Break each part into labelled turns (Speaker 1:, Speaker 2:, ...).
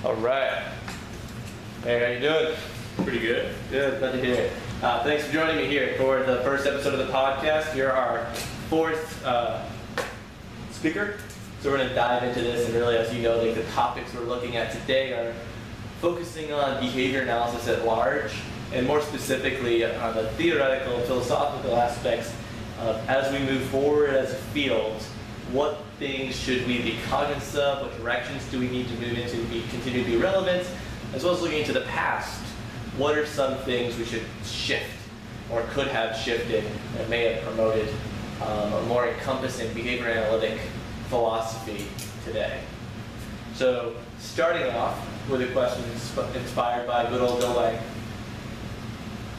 Speaker 1: All right. Hey, how you doing?
Speaker 2: Pretty good.
Speaker 1: Good, glad to hear it. Thanks for joining me here for the first episode of the podcast. You're our fourth speaker. So we're going to dive into this, and really, as you know, the topics we're looking at today are focusing on behavior analysis at large, and more specifically on the theoretical and philosophical aspects of, as we move forward as a field, what things should we be cognizant of, what directions do we need to move into to continue to be relevant, as well as looking into the past. What are some things we should shift or could have shifted and may have promoted a more encompassing behavior analytic philosophy today? So starting off with a question inspired by good old Bill Lang,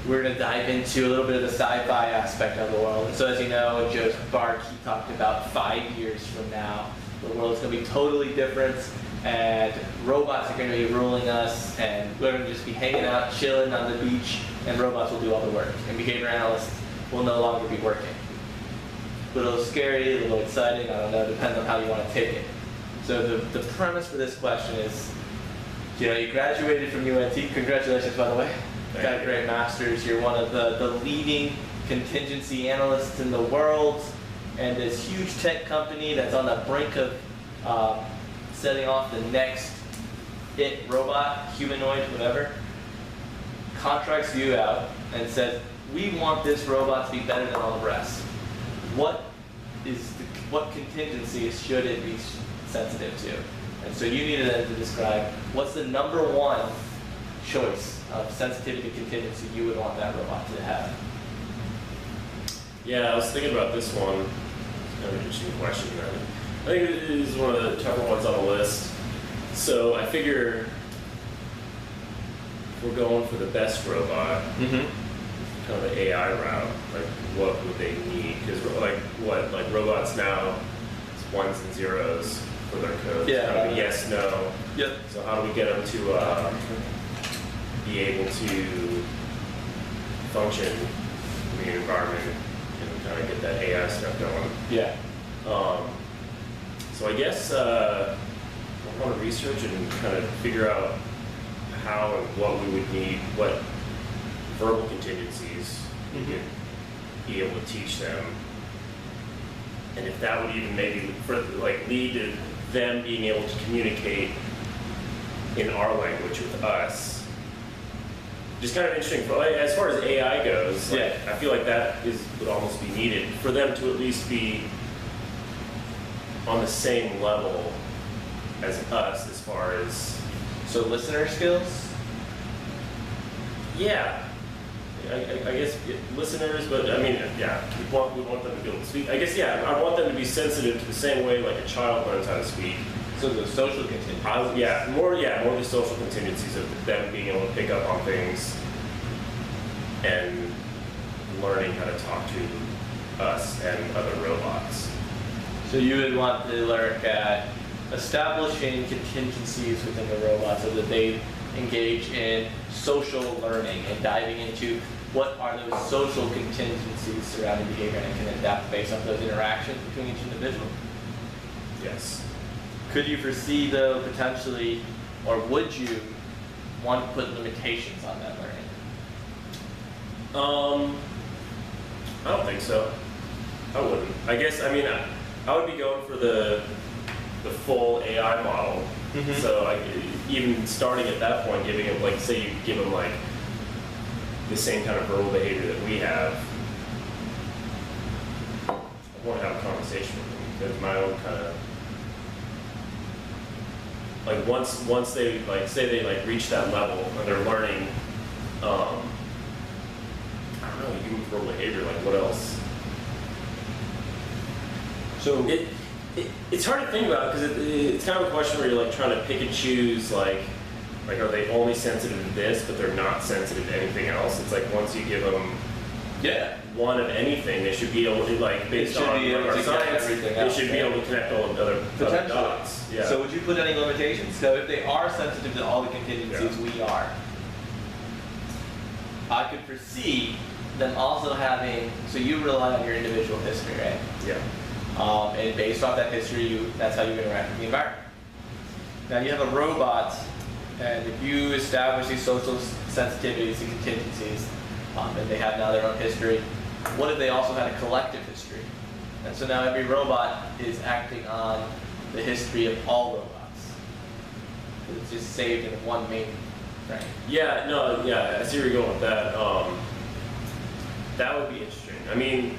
Speaker 1: we're going to dive into a little bit of the sci-fi aspect of the world. And so as you know, Joe Bark, he talked about 5 years from now, the world's going to be totally different, and robots are going to be ruling us, and we're going to just be hanging out, chilling on the beach, and robots will do all the work. And behavior analysts will no longer be working. A little scary, a little exciting, I don't know, depends on how you want to take it. So the premise for this question is, you graduated from UNT, congratulations by the way. Got a great master's. You're one of the leading contingency analysts in the world, and this huge tech company that's on the brink of setting off the next robot, humanoid, whatever, contracts you out and says, we want this robot to be better than all the rest. What contingencies should it be sensitive to? And so you needed them to describe what's the number one choice of sensitivity contingency you would want that robot to have.
Speaker 2: Yeah, I was thinking about this one. It's kind of an interesting question. I think it is one of the tougher ones on the list. So I figure if we're going for the best robot, kind of the AI route, like what would they need? Because like robots now, it's ones and zeros for their code.
Speaker 1: Yeah.
Speaker 2: Kind of yes, no.
Speaker 1: Yep.
Speaker 2: So how do we get them to be able to function in the environment and kind of get that AI stuff going?
Speaker 1: Yeah.
Speaker 2: So I guess I want to research and kind of figure out how and what we would need, what verbal contingencies we could be able to teach them, and if that would even maybe lead to them being able to communicate in our language with us. Just kind of interesting. As far as AI goes, I feel like that would almost be needed for them to at least be on the same level as us as far as...
Speaker 1: So listener skills?
Speaker 2: Yeah. I guess listeners, but I mean, we want them to be able to speak. I guess, I want them to be sensitive to the same way like a child learns how to speak.
Speaker 1: So the social contingencies.
Speaker 2: More the social contingencies of them being able to pick up on things and learning how to talk to us and other robots.
Speaker 1: So you would want to look at establishing contingencies within the robot so that they engage in social learning and diving into what are those social contingencies surrounding behavior and can adapt based on those interactions between each individual.
Speaker 2: Yes.
Speaker 1: Could you foresee, though, potentially, or would you want to put limitations on that learning?
Speaker 2: I don't think so. I wouldn't. I guess, I would be going for the full AI model. So even starting at that point, giving them, say you give them the same kind of verbal behavior that we have, I want to have a conversation with them because my own kind of once they say they reach that level and they're learning, I don't know, you give verbal behavior, what else?
Speaker 1: So
Speaker 2: it's hard to think about because it's kind of a question where you're trying to pick and choose are they only sensitive to this but they're not sensitive to anything else. It's once you give them one of anything, they should be able to based on our science, they should be able to connect all the other dots. Yeah.
Speaker 1: So would you put any limitations? So if they are sensitive to all the contingencies we are, I could foresee them also having, so you rely on your individual history, right?
Speaker 2: Yeah.
Speaker 1: And based off that history, that's how you interact with the environment. Now you have a robot And if you establish these social sensitivities and contingencies, and they have now their own history, what if they also had a collective history? And so now every robot is acting on the history of all robots. It's just saved in one mainframe.
Speaker 2: Yeah, no, yeah, I see where you're going with that. That would be interesting. I mean,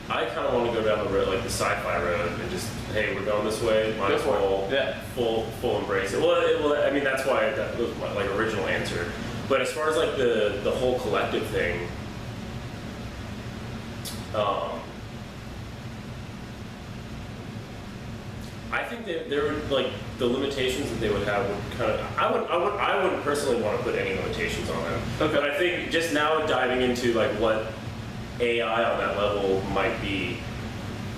Speaker 2: I kind of want to go down the road, like the sci-fi road, and just, hey, we're going this way, might as well full embrace it. Well, I mean, that's why that was my like original answer. But as far as like the whole collective thing, I think that there would like the limitations that they would have would kind of. I wouldn't personally want to put any limitations on them.
Speaker 1: Okay.
Speaker 2: But I think just now diving into like what AI on that level might be,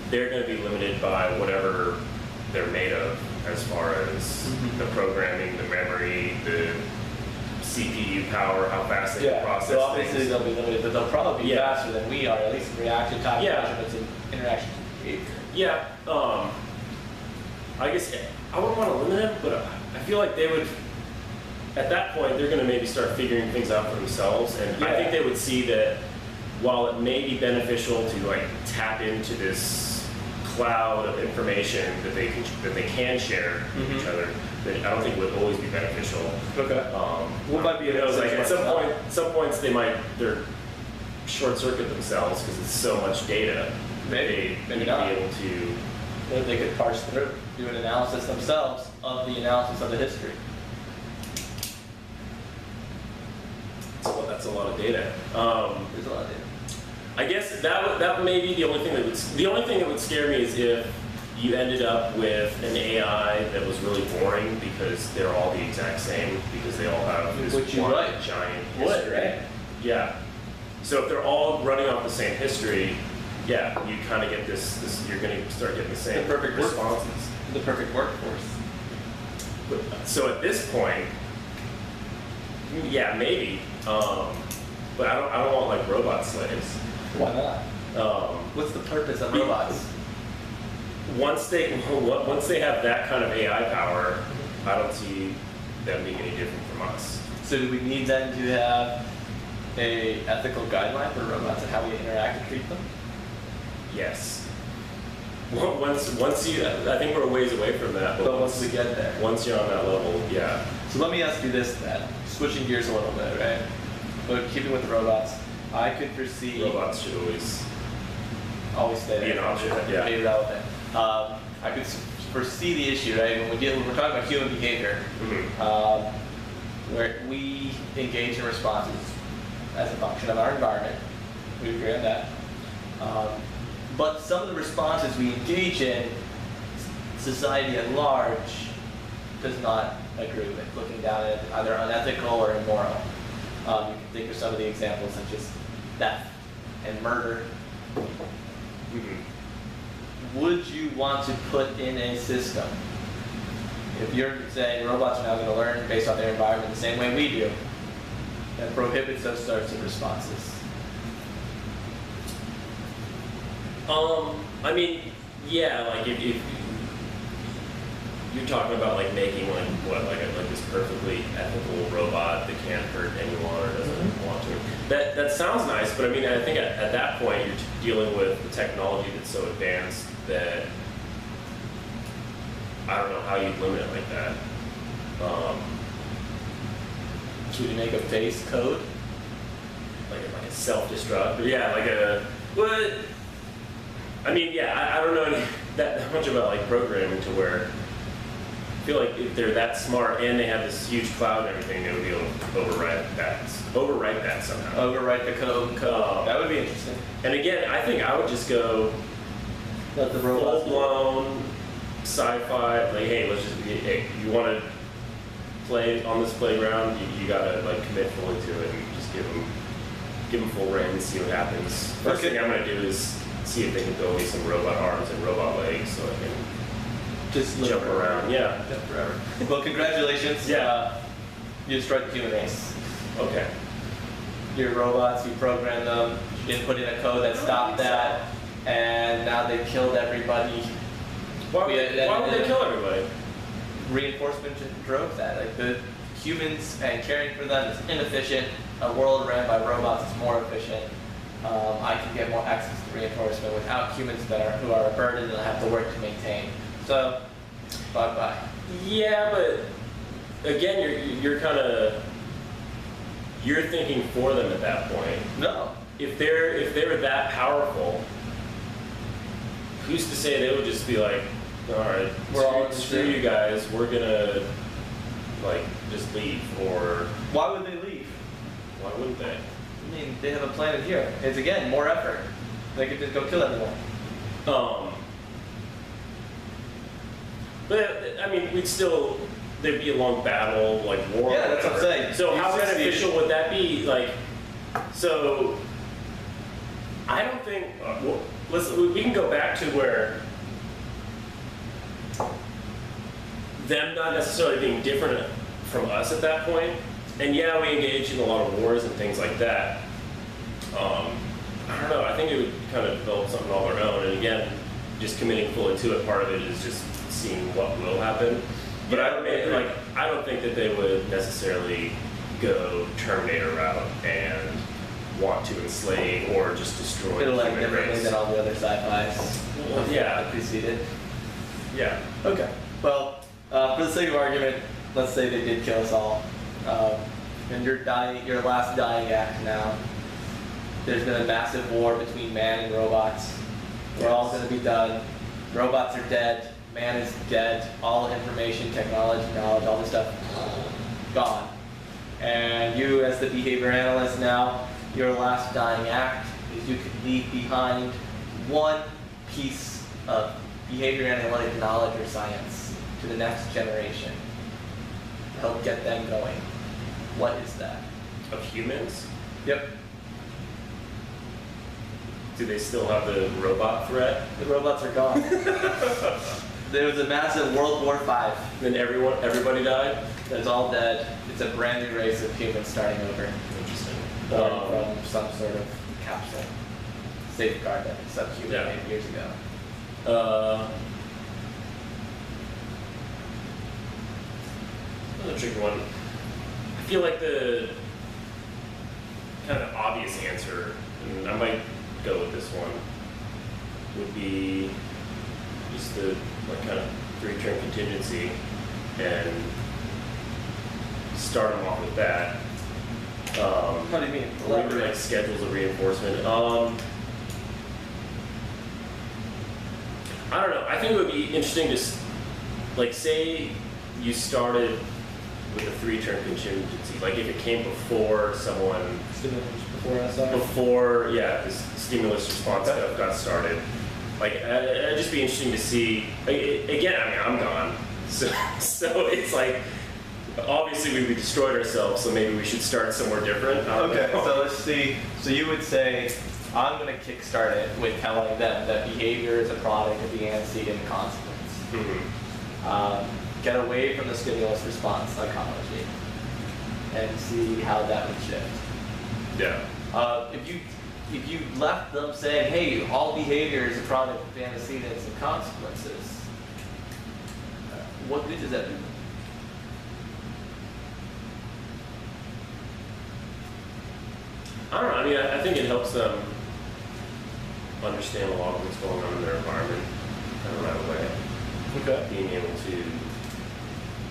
Speaker 2: they're going to be limited by whatever they're made of, as far as the programming, the memory, the CPU power, how fast they can process
Speaker 1: so obviously
Speaker 2: things.
Speaker 1: they'll be limited, but they'll probably be faster than we are, at least in reaction time measurements and interaction behavior.
Speaker 2: Yeah, I guess I wouldn't want to limit them, but I feel like they would, at that point, they're going to maybe start figuring things out for themselves, and I think they would see that while it may be beneficial to like tap into this cloud of information that they can share with each other, that I don't think it would always be beneficial.
Speaker 1: Okay. What might be
Speaker 2: like at some points they're short circuit themselves because it's so much data.
Speaker 1: Maybe
Speaker 2: They need to be able to.
Speaker 1: If they could parse through, do an analysis themselves of the analysis of the history.
Speaker 2: That's a lot of data.
Speaker 1: There's a lot of data.
Speaker 2: I guess that may be the only thing that would scare me is if you ended up with an AI that was really boring because they're all the exact same because they all have this one giant history.
Speaker 1: Right?
Speaker 2: Yeah. So if they're all running off the same history, yeah, you kind of get this. You're going to start getting the same
Speaker 1: perfect
Speaker 2: responses.
Speaker 1: The perfect workforce.
Speaker 2: So at this point, yeah, maybe. But I don't want like robot slaves.
Speaker 1: Why not? What's the purpose of robots?
Speaker 2: Once they have that kind of AI power, I don't see them being any different from us.
Speaker 1: So do we need then to have a ethical guideline for robots and how we interact and treat them?
Speaker 2: Yes. Once you, I think we're a ways away from that.
Speaker 1: But once we get there.
Speaker 2: Once you're on that level, yeah.
Speaker 1: So let me ask you this then, switching gears a little bit, right? But keeping with the robots, I could foresee
Speaker 2: Robots should
Speaker 1: always stay
Speaker 2: be an option. Yeah.
Speaker 1: Be relevant. I could foresee the issue, right? When we're talking about human behavior, where we engage in responses as a function of our environment. We agree on that. But some of the responses we engage in, society at large does not agree with, looking down at it, either unethical or immoral. You can think of some of the examples such as theft and murder. Would you want to put in a system, if you're saying robots are now going to learn based on their environment the same way we do, that prohibits those sorts of responses?
Speaker 2: I mean, yeah, like if you're talking about like making like this perfectly ethical robot that can't hurt anyone or doesn't want to. That sounds nice, but I mean, I think at that point you're dealing with the technology that's so advanced that I don't know how you'd limit it like that.
Speaker 1: Should we make a base code?
Speaker 2: Like a self-destruct? Yeah, like a what? I mean, yeah, I don't know that much about like programming to where I feel like if they're that smart and they have this huge cloud and everything, they would be able to overwrite that somehow.
Speaker 1: Overwrite the code. That would be interesting.
Speaker 2: And again, I think I would just go
Speaker 1: Let the robots
Speaker 2: full-blown sci-fi. Like, hey, hey, you want to play on this playground? You gotta like commit fully to it and just give them full reign and see what happens. First thing I'm gonna do is see if they can build me some robot arms and robot legs so I can
Speaker 1: just
Speaker 2: jump around. Yeah.
Speaker 1: Jump forever. Well, congratulations.
Speaker 2: Yeah.
Speaker 1: You destroyed the human race.
Speaker 2: Okay.
Speaker 1: Your robots, you programmed them, you didn't put in a code that stopped that, and now they've killed everybody.
Speaker 2: Why would they kill everybody?
Speaker 1: reinforcement just drove that. Like the humans and caring for them is inefficient. A world ran by robots is more efficient. I can get more access to reinforcement without humans who are a burden and have to work to maintain. So, bye-bye.
Speaker 2: Yeah, but again, you're kind of you're thinking for them at that point.
Speaker 1: No.
Speaker 2: If they're that powerful, who's to say they would just be like, all right, screw you guys, we're gonna like just leave, or
Speaker 1: why would they leave?
Speaker 2: Why wouldn't they?
Speaker 1: I mean, they have a planet here. It's again more effort. They could just go kill everyone.
Speaker 2: But I mean, there'd be a long battle, like war.
Speaker 1: Yeah, that's what I'm saying.
Speaker 2: So how beneficial would that be? Like, so I don't think. We can go back to where them not necessarily being different from us at that point. And yeah, we engaged in a lot of wars and things like that. I don't know. I think it would kind of develop something all their own. And again, just committing fully to it. Part of it is just seeing what will happen. But
Speaker 1: yeah,
Speaker 2: I don't think that they would necessarily go Terminator route and want to enslave or just destroy
Speaker 1: It'll
Speaker 2: the
Speaker 1: like
Speaker 2: human
Speaker 1: differently
Speaker 2: race.
Speaker 1: than all the other sci-fis.
Speaker 2: Well, yeah.
Speaker 1: That preceded.
Speaker 2: Yeah.
Speaker 1: Okay. Well, for the sake of argument, let's say they did kill us all. And your last dying act now. There's been a massive war between man and robots. We're all going to be done. Robots are dead. Man is dead. All information, technology, knowledge, all this stuff, gone. And you, as the behavior analyst now, your last dying act is you could leave behind one piece of behavior analytic knowledge or science to the next generation. Help get them going. What is that?
Speaker 2: Of humans?
Speaker 1: Yep.
Speaker 2: Do they still have the robot threat?
Speaker 1: The robots are gone. There was a massive World War V.
Speaker 2: Then everybody died?
Speaker 1: That's all dead. It's a brand new race of humans starting over.
Speaker 2: Interesting.
Speaker 1: Born from some sort of capsule. Safeguard that subhuman
Speaker 2: Yeah.
Speaker 1: 8 years ago.
Speaker 2: Another tricky one. I feel like the kind of obvious answer, and I might go with this one, would be just the kind of 3-turn contingency and start them off with that.
Speaker 1: What do you mean?
Speaker 2: Or maybe like schedules of reinforcement. I don't know. I think it would be interesting to, like, say you started with a 3-turn contingency. Like if it came before someone, before this stimulus response stuff got started. Like it'd just be interesting to see. Again, I mean, I'm gone, so it's like obviously we destroyed ourselves, so maybe we should start somewhere different.
Speaker 1: Okay, so let's see. So you would say, I'm going to kickstart it with telling them that behavior is a product of the antecedent consequence.
Speaker 2: Mm-hmm.
Speaker 1: Get away from the stimulus response psychology and see how that would shift.
Speaker 2: Yeah.
Speaker 1: If you left them saying, hey, all behavior is a product of antecedents and consequences, what good does that do?
Speaker 2: I don't know. I mean, I think it helps them understand a lot of what's going on in their environment kind of right away.
Speaker 1: Okay.
Speaker 2: Being able to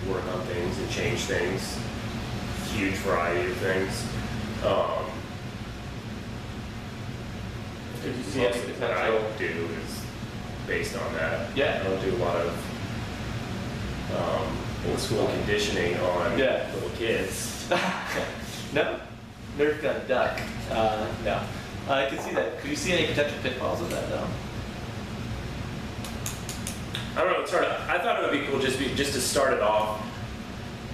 Speaker 2: work on things and change things, huge variety of things.
Speaker 1: Did you see any
Speaker 2: What I
Speaker 1: potential?
Speaker 2: do is based on that.
Speaker 1: Yeah.
Speaker 2: I don't do a lot of old school conditioning on
Speaker 1: Yeah.
Speaker 2: little kids.
Speaker 1: No? Nerf gun duck. No. I can see that. Could you see any potential pitfalls of that though?
Speaker 2: I don't know. It's hard. I thought it would be cool just to start it off.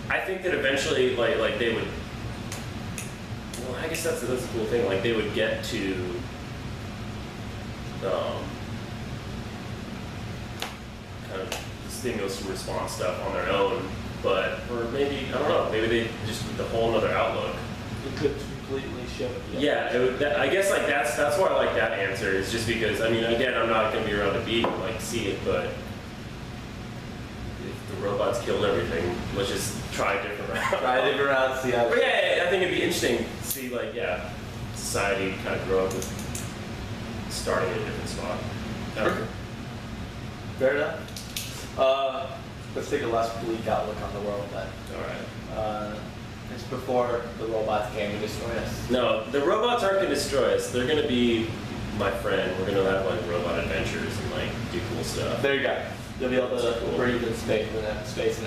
Speaker 2: I think that eventually, like they would. Well, I guess that's a cool thing. Like they would get to. Kind of stimulus and response stuff on their own, or maybe I don't know. Maybe they just need a whole other outlook.
Speaker 1: It could completely shift.
Speaker 2: Yeah, I guess like that's why I like that answer. Is just because I mean, again, I'm not going to be around to see it, but if the robots killed everyone let's just try a different route.
Speaker 1: Try a different route, see how.
Speaker 2: But yeah, I think it'd be interesting to see, like, society kind of grow up with starting at a different spot.
Speaker 1: Okay. Fair enough. Let's take a less bleak outlook on the world then.
Speaker 2: All right.
Speaker 1: It's before the robots came and destroyed us.
Speaker 2: No, the robots aren't going to destroy us. They're going to be my friend. We're going to have like robot adventures and like do cool stuff.
Speaker 1: There you go. You'll be able to
Speaker 2: That's cool.
Speaker 1: breathe in space and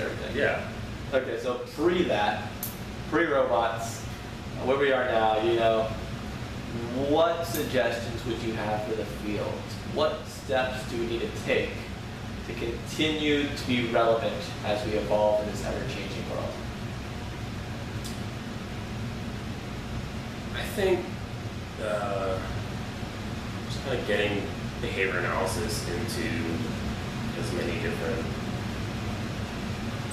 Speaker 1: everything.
Speaker 2: Yeah.
Speaker 1: Okay, so pre-robots, where we are now, what suggestions would you have for the field? What steps do we need to take to continue to be relevant as we evolve in this ever-changing world?
Speaker 2: I think just kind of getting behavior analysis into as many different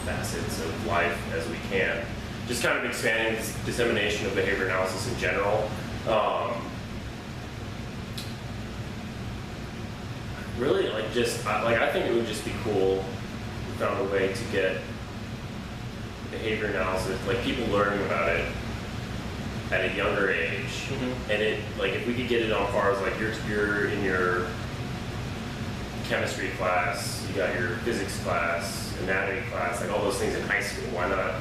Speaker 2: facets of life as we can. Just kind of expanding this dissemination of behavior analysis in general. Really, I think it would just be cool if we found a way to get behavior analysis, like people learning about it at a younger age, and if we could get it on par as like you're in your chemistry class, you got your physics class, anatomy class, like all those things in high school. Why not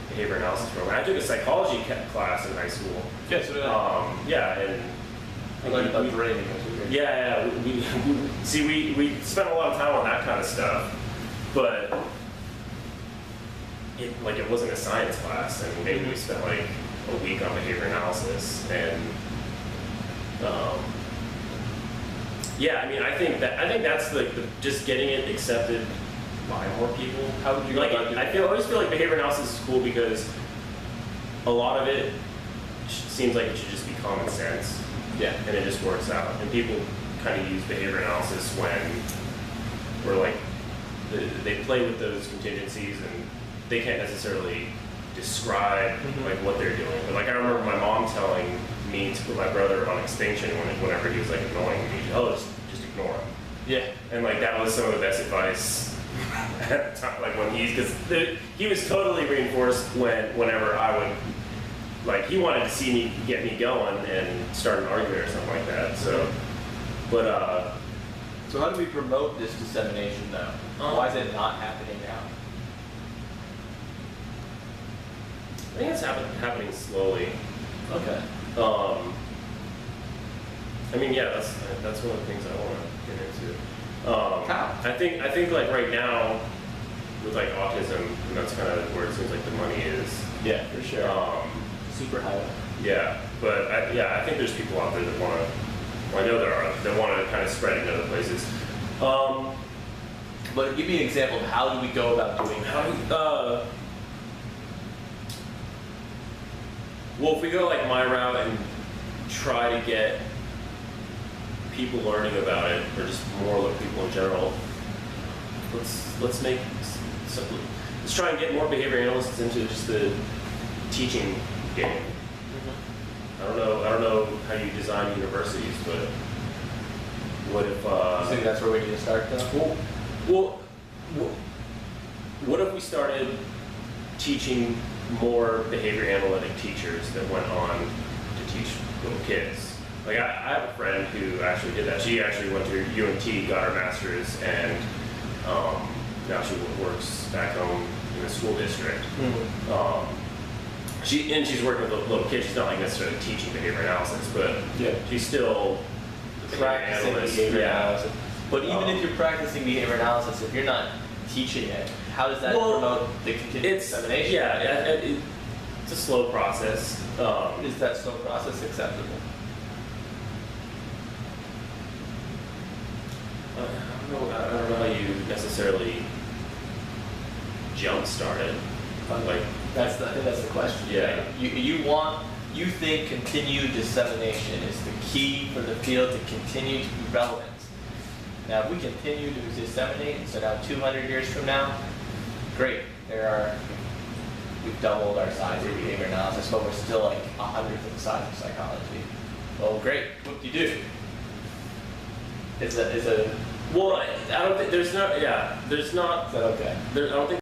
Speaker 2: behavior analysis program? I took a psychology class in high school.
Speaker 1: Yeah, so
Speaker 2: and
Speaker 1: I learned about dreaming.
Speaker 2: We spent a lot of time on that kind of stuff, but it wasn't a science class, and maybe we spent like a week on behavior analysis, and I think that's like just getting it accepted by more people.
Speaker 1: How would you go about doing
Speaker 2: I always feel like behavior analysis is cool because a lot of it seems like it should just be common sense.
Speaker 1: Yeah.
Speaker 2: And it just works out. And people kind of use behavior analysis when they play with those contingencies and they can't necessarily describe like what they're doing. But like I remember my mom telling me to put my brother on extinction whenever he was like annoying me. Just ignore him.
Speaker 1: Yeah.
Speaker 2: And like that was some of the best advice at the time. Like when because he was totally reinforced whenever I would. Like he wanted to see me get me going and start an argument or something like that. So,
Speaker 1: so how do we promote this dissemination though? Why is it not happening now?
Speaker 2: I think it's happening slowly.
Speaker 1: Okay.
Speaker 2: That's one of the things I want to get into.
Speaker 1: How?
Speaker 2: I think like right now with like autism, and that's kind of where it seems like the money is.
Speaker 1: Yeah, for sure. Super high.
Speaker 2: Yeah, but I think there's people out there that want to. Well, I know there are that want to kind of spread it in other places.
Speaker 1: But give me an example of how do we go about doing that?
Speaker 2: Well, if we go like my route and try to get people learning about it, or just more people in general, let's try and get more behavior analysts into just the teaching game. I don't know how you design universities, but what if?
Speaker 1: You think that's where we need to start though?
Speaker 2: Well, what if we started teaching more behavior analytic teachers that went on to teach little kids? Like I have a friend who actually did that. She actually went to UNT, got her master's, and now she works back home in the school district. She's working with little kids. She's not like necessarily teaching behavior analysis, but she's still
Speaker 1: practicing behavior analysis. But even if you're practicing behavior analysis, if you're not teaching it, how does that promote the continued dissemination?
Speaker 2: It's a slow process.
Speaker 1: Is that slow process acceptable?
Speaker 2: I don't know how you necessarily jumpstart it.
Speaker 1: I think that's the question.
Speaker 2: Yeah.
Speaker 1: Right? You think continued dissemination is the key for the field to continue to be relevant. Now, if we continue to disseminate, so now 200 years from now, great. We've doubled our size of behavior analysis, but we're still like 100th of the size of psychology. Well, great. What do you do?
Speaker 2: Well, I don't think there's not. Yeah, there's not.
Speaker 1: Is that okay?
Speaker 2: I don't think.